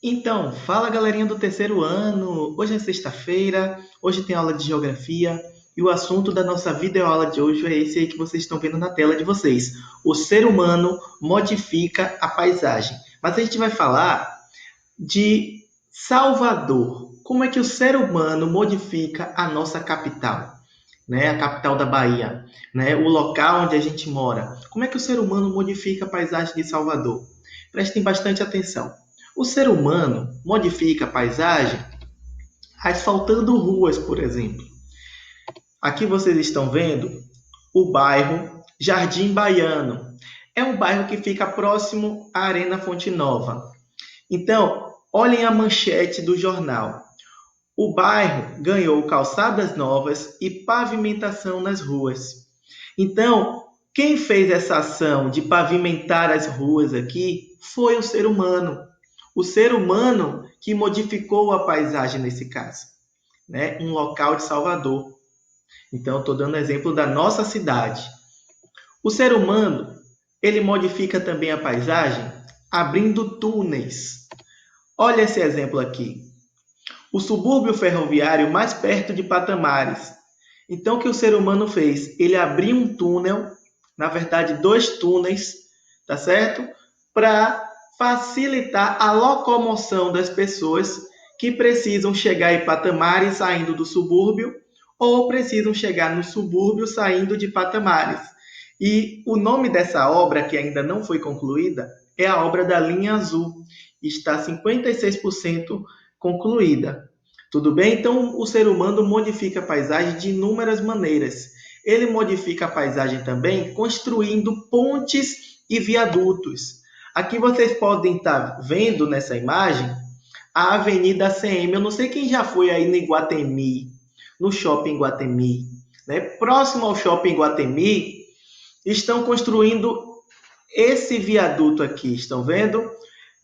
Então, fala galerinha do terceiro ano! Hoje é sexta-feira, hoje tem aula de geografia e o assunto da nossa videoaula de hoje é esse aí que vocês estão vendo na tela de vocês. O ser humano modifica a paisagem. Mas a gente vai falar de Salvador. Como é que o ser humano modifica a nossa capital, né? A capital da Bahia, né? O local onde a gente mora. Como é que o ser humano modifica a paisagem de Salvador? Prestem bastante atenção. O ser humano modifica a paisagem asfaltando ruas, por exemplo. Aqui vocês estão vendo o bairro Jardim Baiano. É um bairro que fica próximo à Arena Fonte Nova. Então, olhem a manchete do jornal. O bairro ganhou calçadas novas e pavimentação nas ruas. Então, quem fez essa ação de pavimentar as ruas aqui foi o ser humano. O ser humano que modificou a paisagem nesse caso, né? Um local de Salvador. Então, estou dando exemplo da nossa cidade. O ser humano, ele modifica também a paisagem abrindo túneis. Olha esse exemplo aqui. O subúrbio ferroviário mais perto de Patamares. Então, o que o ser humano fez? Ele abriu um túnel, na verdade, dois túneis, tá certo? Para facilitar a locomoção das pessoas que precisam chegar em Patamares saindo do subúrbio ou precisam chegar no subúrbio saindo de Patamares. E o nome dessa obra, que ainda não foi concluída, é a obra da linha azul. Está 56% concluída. Tudo bem? Então, o ser humano modifica a paisagem de inúmeras maneiras. Ele modifica a paisagem também construindo pontes e viadutos. Aqui vocês podem estar vendo nessa imagem a Avenida ACM. Eu não sei quem já foi aí no Iguatemi, no Shopping Iguatemi, né? Próximo ao Shopping Iguatemi, estão construindo esse viaduto aqui, estão vendo?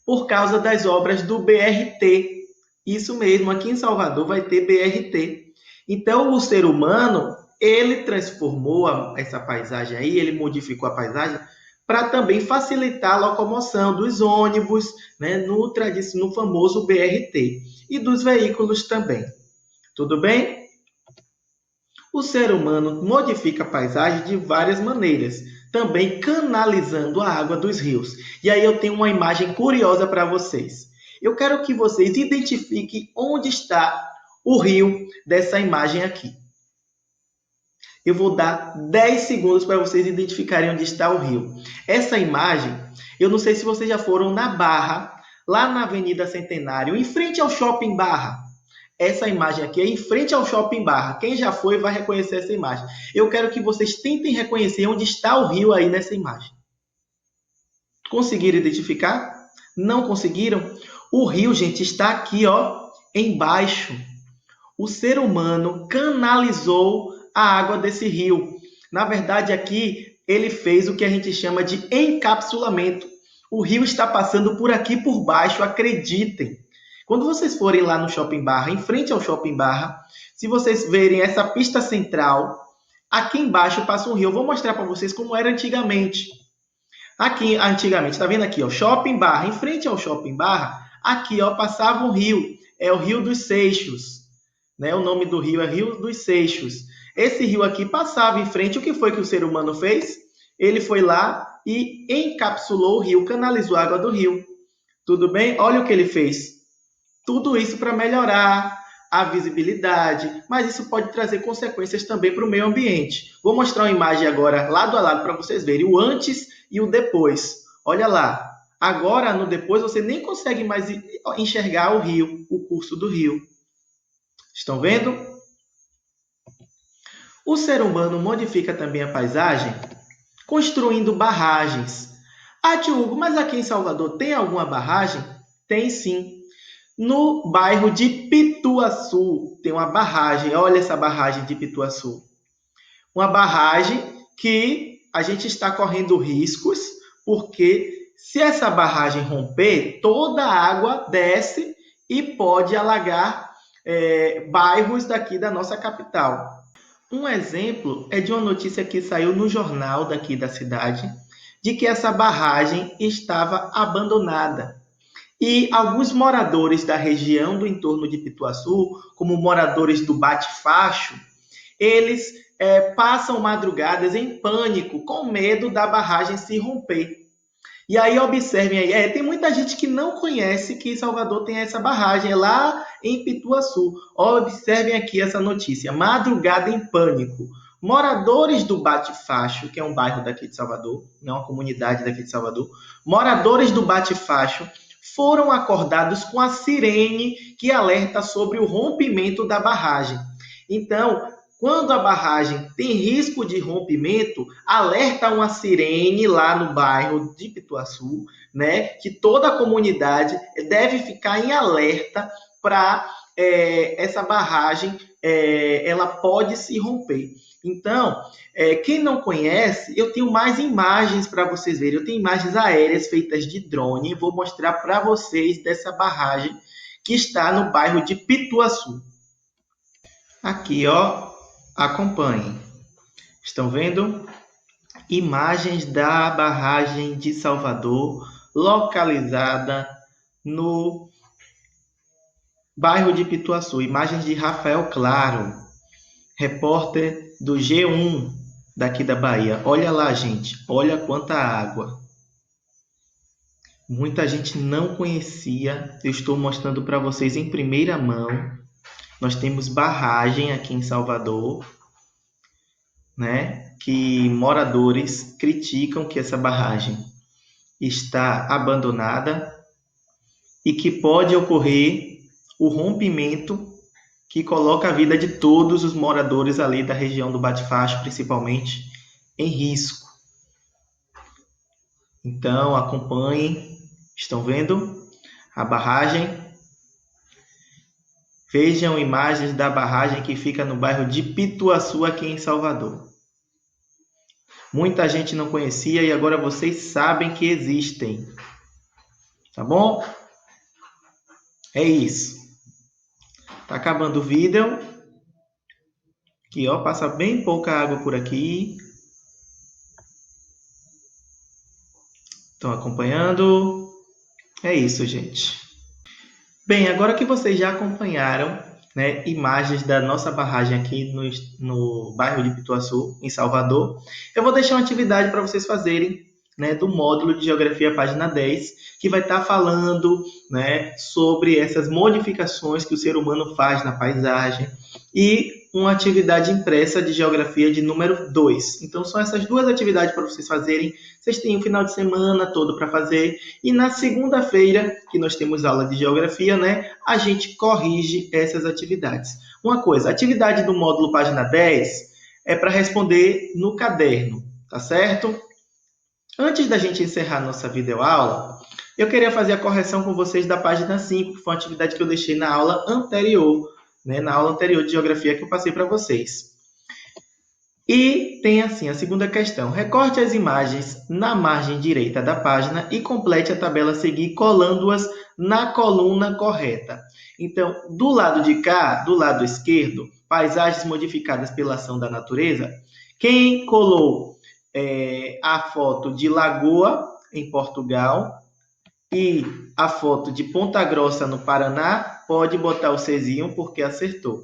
Por causa das obras do BRT. Isso mesmo, aqui em Salvador vai ter BRT. Então, o ser humano, ele transformou essa paisagem aí, ele modificou a paisagem para também facilitar a locomoção dos ônibus, né, no famoso BRT, e dos veículos também. Tudo bem? O ser humano modifica a paisagem de várias maneiras, também canalizando a água dos rios. E aí eu tenho uma imagem curiosa para vocês. Eu quero que vocês identifiquem onde está o rio dessa imagem aqui. Eu vou dar 10 segundos para vocês identificarem onde está o rio. Essa imagem, eu não sei se vocês já foram na Barra, lá na Avenida Centenário, em frente ao Shopping Barra. Essa imagem aqui é em frente ao Shopping Barra. Quem já foi vai reconhecer essa imagem. Eu quero que vocês tentem reconhecer onde está o rio aí nessa imagem. Conseguiram identificar? Não conseguiram? O rio, gente, está aqui, ó, embaixo. O ser humano canalizou a água desse rio. Na verdade, aqui ele fez o que a gente chama de encapsulamento. O rio está passando por aqui por baixo, acreditem. Quando vocês forem lá no Shopping Barra, em frente ao Shopping Barra, se vocês verem essa pista central, aqui embaixo passa um rio. Eu vou mostrar para vocês como era antigamente. Aqui, antigamente, tá vendo aqui, ó, Shopping Barra, em frente ao Shopping Barra, aqui, ó, passava um rio. É o Rio dos Seixos, né? O nome do rio é Rio dos Seixos. Esse rio aqui passava em frente. O que foi que o ser humano fez? Ele foi lá e encapsulou o rio, canalizou a água do rio. Tudo bem? Olha o que ele fez. Tudo isso para melhorar a visibilidade, mas isso pode trazer consequências também para o meio ambiente. Vou mostrar uma imagem agora lado a lado para vocês verem o antes e o depois. Olha lá. Agora, no depois, você nem consegue mais enxergar o rio, o curso do rio. Estão vendo? O ser humano modifica também a paisagem construindo barragens. Ah, tio Hugo, mas aqui em Salvador tem alguma barragem? Tem sim. No bairro de Pituaçu tem uma barragem. Olha essa barragem de Pituaçu. Uma barragem que a gente está correndo riscos, porque se essa barragem romper, toda a água desce e pode alagar bairros daqui da nossa capital. Um exemplo é de uma notícia que saiu no jornal daqui da cidade, de que essa barragem estava abandonada. E alguns moradores da região do entorno de Pituaçu, como moradores do Bate-Facho, eles passam madrugadas em pânico, com medo da barragem se romper. E aí observem aí, tem muita gente que não conhece que Salvador tem essa barragem, é lá em Pituaçu. Observem aqui essa notícia, madrugada em pânico. Moradores do Bate-Facho, que é um bairro daqui de Salvador, não uma comunidade daqui de Salvador, moradores do Bate-Facho foram acordados com a sirene que alerta sobre o rompimento da barragem. Então, quando a barragem tem risco de rompimento, alerta uma sirene lá no bairro de Pituaçu, né, que toda a comunidade deve ficar em alerta para essa barragem, ela pode se romper. Então, quem não conhece, eu tenho mais imagens para vocês verem. Eu tenho imagens aéreas feitas de drone. Vou mostrar para vocês dessa barragem que está no bairro de Pituaçu. Aqui, ó, acompanhem. Estão vendo? Imagens da barragem de Salvador, localizada no bairro de Pituaçu. Imagens de Rafael Claro, repórter do G1 daqui da Bahia. Olha lá, gente. Olha quanta água. Muita gente não conhecia. Eu estou mostrando para vocês em primeira mão. Nós temos barragem aqui em Salvador, né? Que moradores criticam que essa barragem está abandonada e que pode ocorrer o rompimento que coloca a vida de todos os moradores ali da região do Bate-Facho, principalmente, em risco. Então, acompanhem. Estão vendo a barragem? Vejam imagens da barragem que fica no bairro de Pituaçu, aqui em Salvador. Muita gente não conhecia e agora vocês sabem que existem. Tá bom? É isso. Tá acabando o vídeo. Aqui, ó, passa bem pouca água por aqui. Estão acompanhando? É isso, gente. Bem, agora que vocês já acompanharam, né, imagens da nossa barragem aqui no bairro de Pituaçu, em Salvador, eu vou deixar uma atividade para vocês fazerem, né, do módulo de Geografia, página 10, que vai estar falando, né, sobre essas modificações que o ser humano faz na paisagem e uma atividade impressa de Geografia de número 2. Então, são essas duas atividades para vocês fazerem. Vocês têm o final de semana todo para fazer. E na segunda-feira, que nós temos aula de Geografia, né, a gente corrige essas atividades. Uma coisa, a atividade do módulo página 10 é para responder no caderno, tá certo? Antes da gente encerrar nossa videoaula, eu queria fazer a correção com vocês da página 5, que foi uma atividade que eu deixei na aula anterior, né, na aula anterior de Geografia que eu passei para vocês. E tem assim a segunda questão. Recorte as imagens na margem direita da página e complete a tabela a seguir colando-as na coluna correta. Então, do lado de cá, do lado esquerdo, paisagens modificadas pela ação da natureza. Quem colou a foto de Lagoa, em Portugal, e a foto de Ponta Grossa, no Paraná, pode botar o Czinho porque acertou.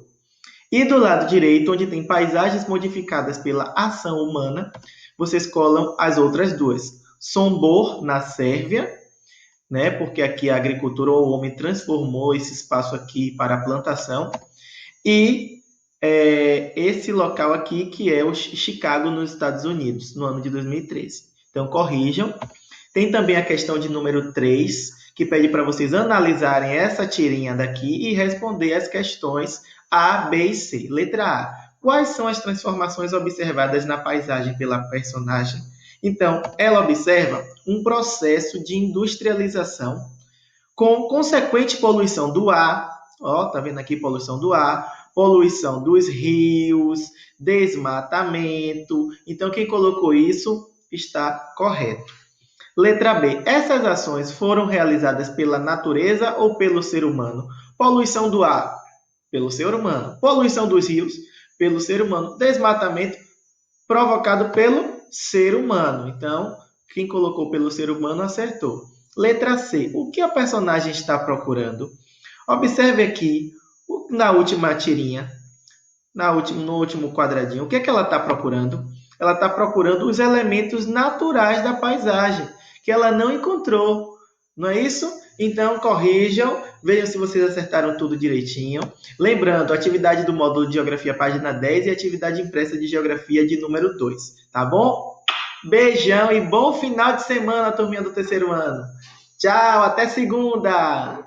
E do lado direito, onde tem paisagens modificadas pela ação humana, vocês colam as outras duas. Sombor, na Sérvia, né, porque aqui a agricultura ou o homem transformou esse espaço aqui para a plantação. E esse local aqui, que é o Chicago, nos Estados Unidos, no ano de 2013. Então, corrijam. Tem também a questão de número 3, que pede para vocês analisarem essa tirinha daqui e responder as questões A, B e C. Letra A. Quais são as transformações observadas na paisagem pela personagem? Então, ela observa um processo de industrialização com consequente poluição do ar. Ó, tá vendo aqui poluição do ar, poluição dos rios, desmatamento. Então, quem colocou isso está correto. Letra B. Essas ações foram realizadas pela natureza ou pelo ser humano? Poluição do ar, pelo ser humano. Poluição dos rios, pelo ser humano. Desmatamento, provocado pelo ser humano. Então, quem colocou pelo ser humano acertou. Letra C. O que a personagem está procurando? Observe aqui na última tirinha, no último quadradinho. O que é que ela está procurando? Ela está procurando os elementos naturais da paisagem, que ela não encontrou. Não é isso? Então, corrijam, vejam se vocês acertaram tudo direitinho. Lembrando, atividade do módulo de Geografia, página 10 e atividade impressa de Geografia de número 2. Tá bom? Beijão e bom final de semana, turminha do terceiro ano. Tchau, até segunda!